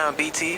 Damn, BT.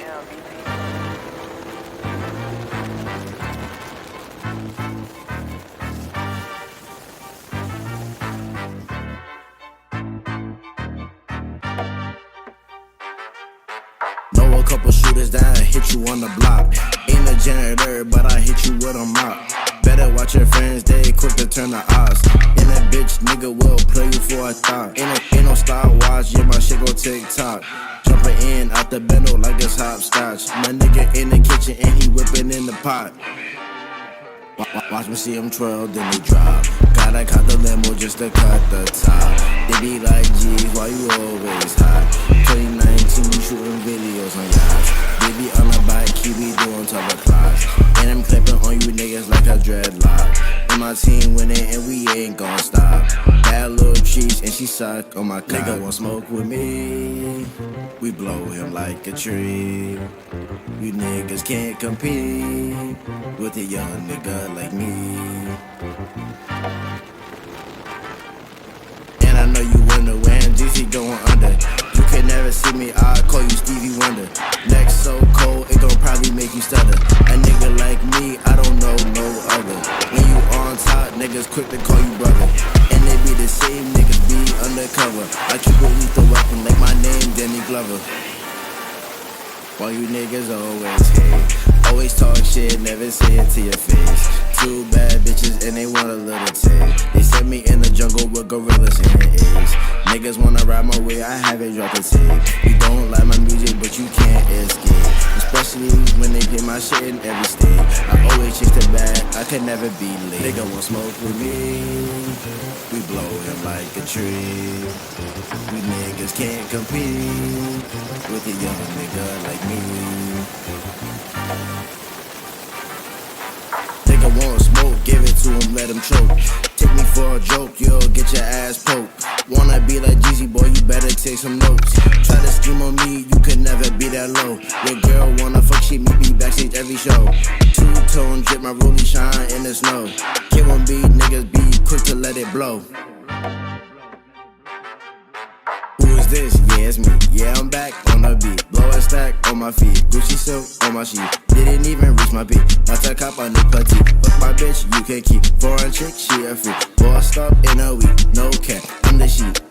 Know a couple shooters that hit you on the block. Ain't a janitor, but I hit you with a mop. Better watch your friends, they quick to turn the odds. And that bitch nigga will play you for a thought. Ain't no style watch, yeah, my shit go TikTok. Jumping in out the bendo like it's hopscotch. My nigga in the kitchen and he whipping in the pot. Watch me see him twirl, then they drop. Gotta cut the limo just to cut the top. They be like, geez, why you always hot? 2019, you shooting videos on yachts. They be on the bike, he be doing 12 o'clock. And I'm clipping on you niggas like a dreadlock. And my team winning and we ain't gon' stop. Bad little cheese and she suck on my cock. Nigga want smoke with me, we blow him like a tree. You niggas can't compete with a young nigga like me. And I know you wonder when GC going under. You can never see me, I call you Stevie Wonder. Neck so cold, it gon' probably make you stutter. A nigga like me, I don't know no other. When you on top, niggas quick to call you brother. And they be the same niggas be undercover. I keep a lethal weapon like my name, Danny Glover. Why you niggas always hate? Always talk shit, never say it to your face. Two bad bitches and they want a little taste. They set me in the jungle with gorillas in the A's. Niggas wanna ride my way, I haven't dropped a tape. You don't like my music, but you can't escape. Especially when they play my shit in every state. I always chase the bag, I can never be late. Nigga want smoke with me, we blow him like a tree. We niggas can't compete with a young nigga like me. Nigga want smoke, give it to him, let him choke. Take me for a joke, you'll get your ass poked. Wanna be like Jeezy, boy, you better take some notes. Try to scheme on me, you could never be that low. Your girl wanna fuck, she meet me backstage every show. Two-tone drip, my rollie shine in the snow. K1B, niggas be quick to let it blow. Who is this? Yeah, it's me. Yeah, I'm back on the beat. Blow a stack on my feet. Gucci silk on my sheet. Didn't even reach my peak. Not to cop a new petite. Fuck my bitch, you can keep. Foreign chick, she a freak. Bossed up in a week. No cap, I'm the sheet.